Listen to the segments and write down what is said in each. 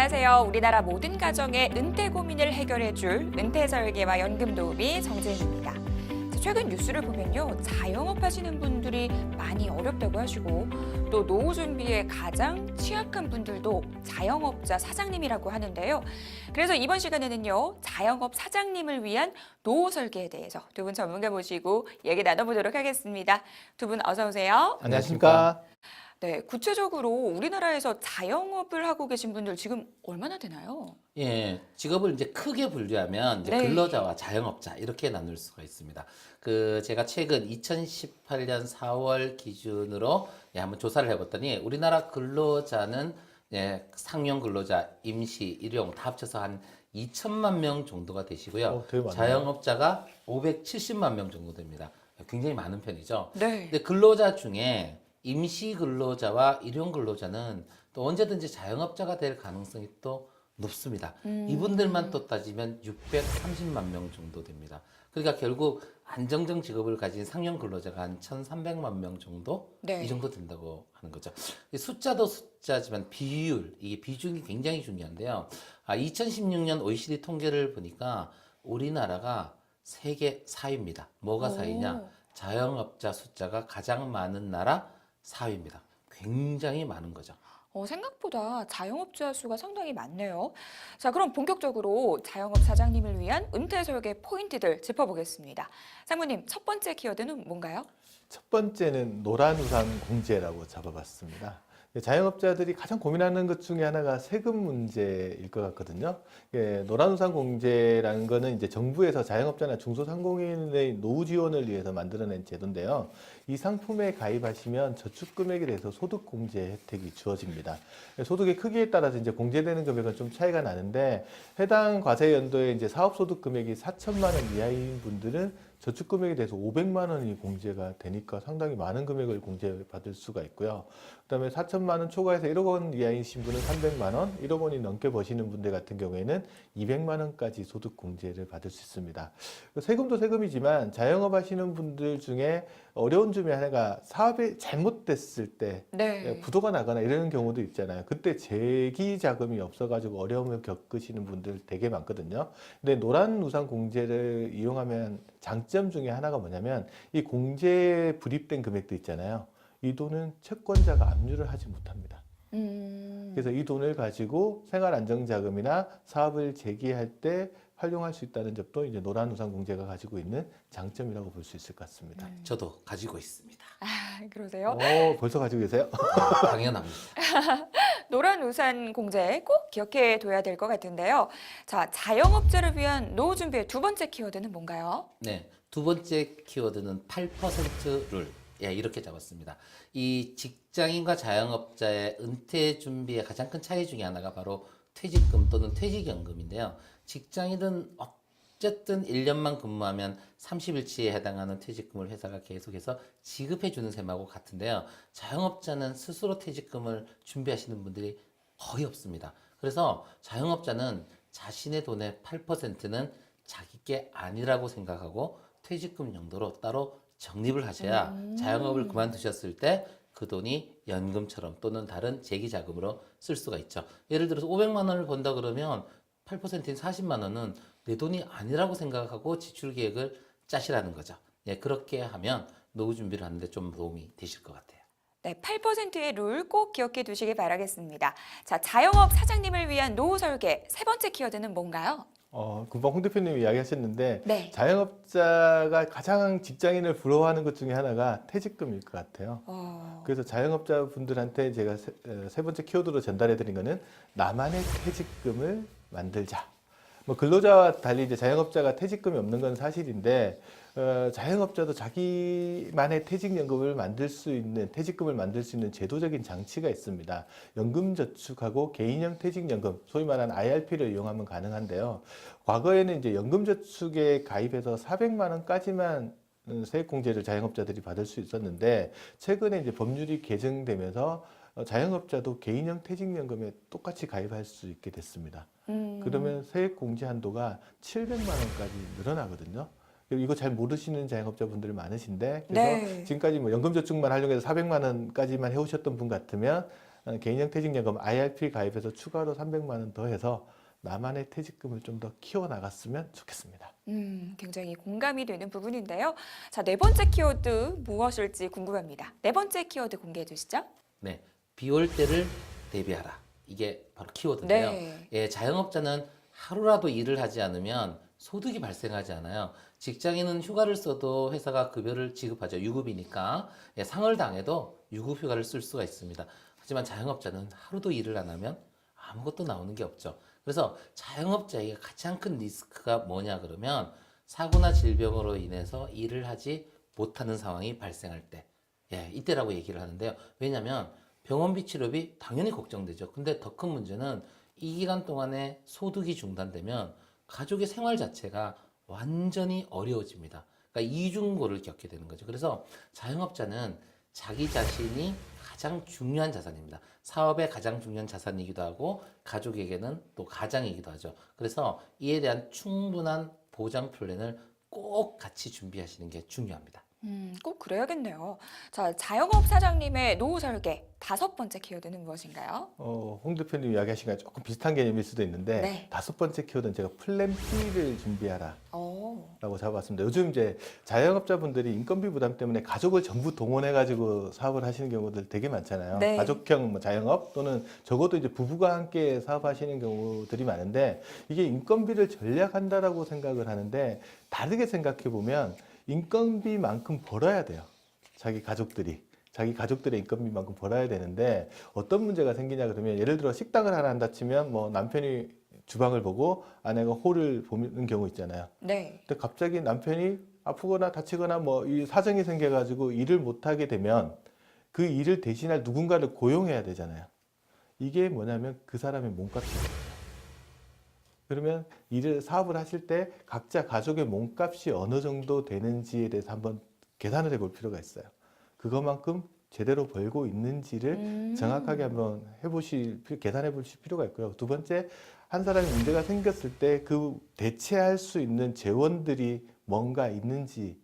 안녕하세요. 우리나라 모든 가정의 은퇴 고민을 해결해줄 은퇴 설계와 연금 도우미 정재인입니다. 최근 뉴스를 보면요, 자영업 하시는 분들이 많이 어렵다고 하시고 또 노후 준비에 가장 취약한 분들도 자영업자 사장님이라고 하는데요. 그래서 이번 시간에는요, 자영업 사장님을 위한 노후 설계에 대해서 두 분 전문가 모시고 얘기 나눠보도록 하겠습니다. 두 분 어서 오세요. 안녕하십니까? 네, 구체적으로 우리나라에서 자영업을 하고 계신 분들 지금 얼마나 되나요? 예, 직업을 이제 크게 분류하면 이제 네. 근로자와 자영업자 이렇게 나눌 수가 있습니다. 제가 최근 2018년 4월 기준으로 한번 조사를 해봤더니 우리나라 근로자는 상용 근로자, 임시, 일용 다 합쳐서 한 2천만 명 정도가 되시고요. 되게 많네요. 자영업자가 570만 명 정도 됩니다. 굉장히 많은 편이죠. 네. 근데 근로자 중에 임시 근로자와 일용 근로자는 또 언제든지 자영업자가 될 가능성이 또 높습니다. 이분들만 또 따지면 630만 명 정도 됩니다. 그러니까 결국 안정적 직업을 가진 상용 근로자가 한 1,300만 명 정도? 네. 이 정도 된다고 하는 거죠. 이 숫자도 숫자지만 비율, 이게 비중이 굉장히 중요한데요. 2016년 OECD 통계를 보니까 우리나라가 세계 4위입니다. 뭐가 4위냐? 자영업자 숫자가 가장 많은 나라 4위입니다. 굉장히 많은 거죠. 생각보다 자영업자 수가 상당히 많네요. 자, 그럼 본격적으로 자영업 사장님을 위한 은퇴 설계 포인트들 짚어보겠습니다. 상무님, 첫 번째 키워드는 뭔가요? 첫 번째는 노란 우산 공제라고 잡아봤습니다. 자영업자들이 가장 고민하는 것 중에 하나가 세금 문제일 것 같거든요. 노란 우산 공제라는 거는 이제 정부에서 자영업자나 중소상공인의 노후 지원을 위해서 만들어낸 제도인데요. 이 상품에 가입하시면 저축 금액에 대해서 소득 공제 혜택이 주어집니다. 소득의 크기에 따라서 이제 공제되는 금액은 좀 차이가 나는데 해당 과세 연도에 이제 사업 소득 금액이 4천만 원 이하인 분들은 저축 금액에 대해서 500만 원이 공제가 되니까 상당히 많은 금액을 공제받을 수가 있고요. 그다음에 4천만 원 초과해서 1억 원 이하이신 분은 300만 원, 1억 원이 넘게 버시는 분들 같은 경우에는 200만 원까지 소득 공제를 받을 수 있습니다. 세금도 세금이지만 자영업 하시는 분들 중에 어려운 점이 하나가 사업이 잘못됐을 때 네. 부도가 나거나 이런 경우도 있잖아요. 그때 재기 자금이 없어가지고 어려움을 겪으시는 분들 되게 많거든요. 근데 노란 우산 공제를 이용하면 장점 중에 하나가 뭐냐면 이 공제에 불입된 금액도 있잖아요. 이 돈은 채권자가 압류를 하지 못합니다. 그래서 이 돈을 가지고 생활안정자금이나 사업을 재기할 때 활용할 수 있다는 점도 이제 노란 우산 공제가 가지고 있는 장점이라고 볼 수 있을 것 같습니다. 저도 가지고 있습니다. 그러세요? 벌써 가지고 계세요? 당연합니다. 노란 우산 공제 꼭 기억해 둬야 될 것 같은데요. 자, 자영업자를 위한 노후 준비의 두 번째 키워드는 뭔가요? 네, 두 번째 키워드는 8% 룰. 이렇게 잡았습니다. 이 직장인과 자영업자의 은퇴 준비의 가장 큰 차이 중에 하나가 바로 퇴직금 또는 퇴직연금인데요. 직장인은 어쨌든 1년만 근무하면 30일치에 해당하는 퇴직금을 회사가 계속해서 지급해 주는 셈하고 같은데요. 자영업자는 스스로 퇴직금을 준비하시는 분들이 거의 없습니다. 그래서 자영업자는 자신의 돈의 8%는 자기 게 아니라고 생각하고 퇴직금 용도로 따로 적립을 하셔야 자영업을 그만두셨을 때 그 돈이 연금처럼 또는 다른 재기자금으로 쓸 수가 있죠. 예를 들어서 500만 원을 번다 그러면 8%인 40만 원은 내 돈이 아니라고 생각하고 지출 계획을 짜시라는 거죠. 그렇게 하면 노후 준비를 하는데 좀 도움이 되실 것 같아요. 네, 8%의 룰 꼭 기억해 두시기 바라겠습니다. 자, 자영업 사장님을 위한 노후 설계 세 번째 키워드는 뭔가요? 금방 홍 대표님이 이야기하셨는데 네. 자영업자가 가장 직장인을 부러워하는 것 중에 하나가 퇴직금일 것 같아요. 그래서 자영업자분들한테 제가 세 번째 키워드로 전달해 드린 거는 나만의 퇴직금을 만들자. 뭐 근로자와 달리 이제 자영업자가 퇴직금이 없는 건 사실인데 자영업자도 자기만의 퇴직연금을 만들 수 있는 퇴직금을 만들 수 있는 제도적인 장치가 있습니다. 연금저축하고 개인형 퇴직연금, 소위 말하는 IRP를 이용하면 가능한데요. 과거에는 이제 연금저축에 가입해서 400만 원까지만 세액공제를 자영업자들이 받을 수 있었는데 최근에 이제 법률이 개정되면서 자영업자도 개인형 퇴직연금에 똑같이 가입할 수 있게 됐습니다. 그러면 세액공제 한도가 700만 원까지 늘어나거든요. 이거 잘 모르시는 자영업자분들이 많으신데 그래서 네. 지금까지 뭐 연금저축만 하려고 해서 400만 원까지만 해오셨던 분 같으면 개인형 퇴직연금 IRP 가입해서 추가로 300만 원 더해서 나만의 퇴직금을 좀 더 키워나갔으면 좋겠습니다. 굉장히 공감이 되는 부분인데요. 자, 네 번째 키워드 무엇일지 궁금합니다. 네 번째 키워드 공개해 주시죠. 네, 비 올 때를 대비하라. 이게 바로 키워드인데요. 네. 예, 자영업자는 하루라도 일을 하지 않으면 소득이 발생하지 않아요. 직장인은 휴가를 써도 회사가 급여를 지급하죠. 유급이니까. 예, 상을 당해도 유급 휴가를 쓸 수가 있습니다. 하지만 자영업자는 하루도 일을 안 하면 아무것도 나오는 게 없죠. 그래서 자영업자에게 가장 큰 리스크가 뭐냐 그러면 사고나 질병으로 인해서 일을 하지 못하는 상황이 발생할 때, 예, 이때라고 얘기를 하는데요. 왜냐하면 병원비 치료비 당연히 걱정되죠. 근데 더 큰 문제는 이 기간 동안에 소득이 중단되면 가족의 생활 자체가 완전히 어려워집니다. 그러니까 이중고를 겪게 되는 거죠. 그래서 자영업자는 자기 자신이 가장 중요한 자산입니다. 사업의 가장 중요한 자산이기도 하고 가족에게는 또 가장이기도 하죠. 그래서 이에 대한 충분한 보장 플랜을 꼭 같이 준비하시는 게 중요합니다. 꼭 그래야겠네요. 자, 자영업 사장님의 노후 설계 다섯 번째 키워드는 무엇인가요? 홍 대표님 이야기하신 거랑 조금 비슷한 개념일 수도 있는데 네. 다섯 번째 키워드는 제가 플랜 B를 준비하라. 오. 라고 잡아봤습니다. 요즘 이제 자영업자분들이 인건비 부담 때문에 가족을 전부 동원해가지고 사업을 하시는 경우들 되게 많잖아요. 네. 가족형 뭐 자영업 또는 적어도 이제 부부가 함께 사업하시는 경우들이 많은데 이게 인건비를 절약한다라고 생각을 하는데 다르게 생각해 보면 인건비만큼 벌어야 돼요. 자기 가족들의 인건비만큼 벌어야 되는데 어떤 문제가 생기냐 그러면 예를 들어 식당을 하나 한다 치면 뭐 남편이 주방을 보고 아내가 홀을 보는 경우 있잖아요. 네. 근데 갑자기 남편이 아프거나 다치거나 뭐 이 사정이 생겨가지고 일을 못하게 되면 그 일을 대신할 누군가를 고용해야 되잖아요. 이게 뭐냐면 그 사람의 몸값이에요. 그러면 사업을 하실 때 각자 가족의 몸값이 어느 정도 되는지에 대해서 한번 계산을 해볼 필요가 있어요. 그것만큼 제대로 벌고 있는지를 정확하게 한번 계산해 보실 필요가 있고요. 두 번째, 한 사람이 문제가 생겼을 때 그 대체할 수 있는 재원들이 뭔가 있는지에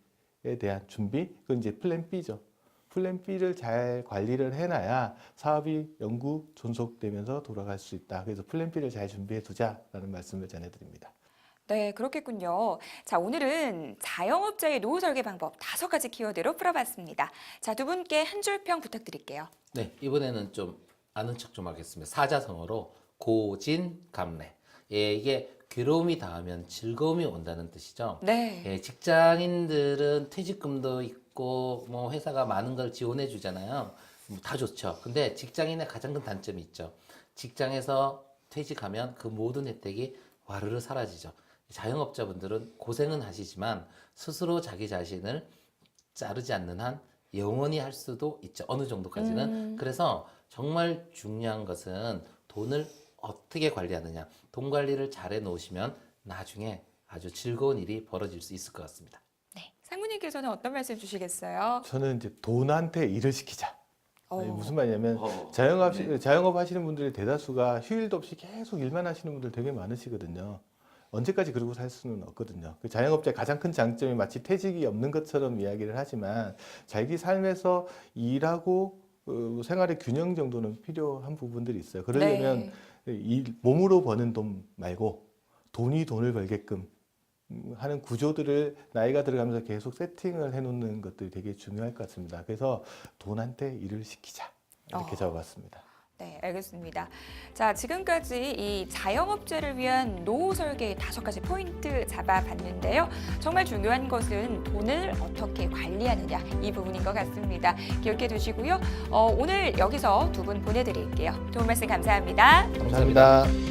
대한 준비, 그건 이제 플랜 B죠. 플랜 B를 잘 관리를 해놔야 사업이 영구 존속되면서 돌아갈 수 있다. 그래서 플랜 B를 잘 준비해 두자라는 말씀을 전해드립니다. 네, 그렇겠군요. 자, 오늘은 자영업자의 노후 설계 방법 5가지 키워드로 풀어봤습니다. 자, 두 분께 한 줄 평 부탁드릴게요. 네, 이번에는 좀 아는 척 좀 하겠습니다. 사자성어로 고진감래. 예, 이게 괴로움이 닿으면 즐거움이 온다는 뜻이죠. 네. 예, 직장인들은 퇴직금도 있고 뭐 회사가 많은 걸 지원해 주잖아요. 다 좋죠. 근데 직장인의 가장 큰 단점이 있죠. 직장에서 퇴직하면 그 모든 혜택이 와르르 사라지죠. 자영업자분들은 고생은 하시지만 스스로 자기 자신을 자르지 않는 한 영원히 할 수도 있죠. 어느 정도까지는. 그래서 정말 중요한 것은 돈을 어떻게 관리하느냐. 돈 관리를 잘 해놓으시면 나중에 아주 즐거운 일이 벌어질 수 있을 것 같습니다. 네. 상무님께서는 어떤 말씀 주시겠어요? 저는 이제 돈한테 일을 시키자. 어. 아니, 무슨 말이냐면 자영업 하시는 분들의 대다수가 휴일도 없이 계속 일만 하시는 분들 되게 많으시거든요. 언제까지 그러고 살 수는 없거든요. 그 자영업자의 가장 큰 장점이 마치 퇴직이 없는 것처럼 이야기를 하지만 자기 삶에서 일하고 생활의 균형 정도는 필요한 부분들이 있어요. 그러려면 몸으로 버는 돈 말고 돈이 돈을 벌게끔 하는 구조들을 나이가 들어가면서 계속 세팅을 해놓는 것들이 되게 중요할 것 같습니다. 그래서 돈한테 일을 시키자 이렇게 잡아봤습니다. 네, 알겠습니다. 자, 지금까지 이 자영업자를 위한 노후 설계의 5가지 포인트 잡아봤는데요. 정말 중요한 것은 돈을 어떻게 관리하느냐 이 부분인 것 같습니다. 기억해 두시고요. 오늘 여기서 두 분 보내드릴게요. 좋은 말씀 감사합니다. 감사합니다.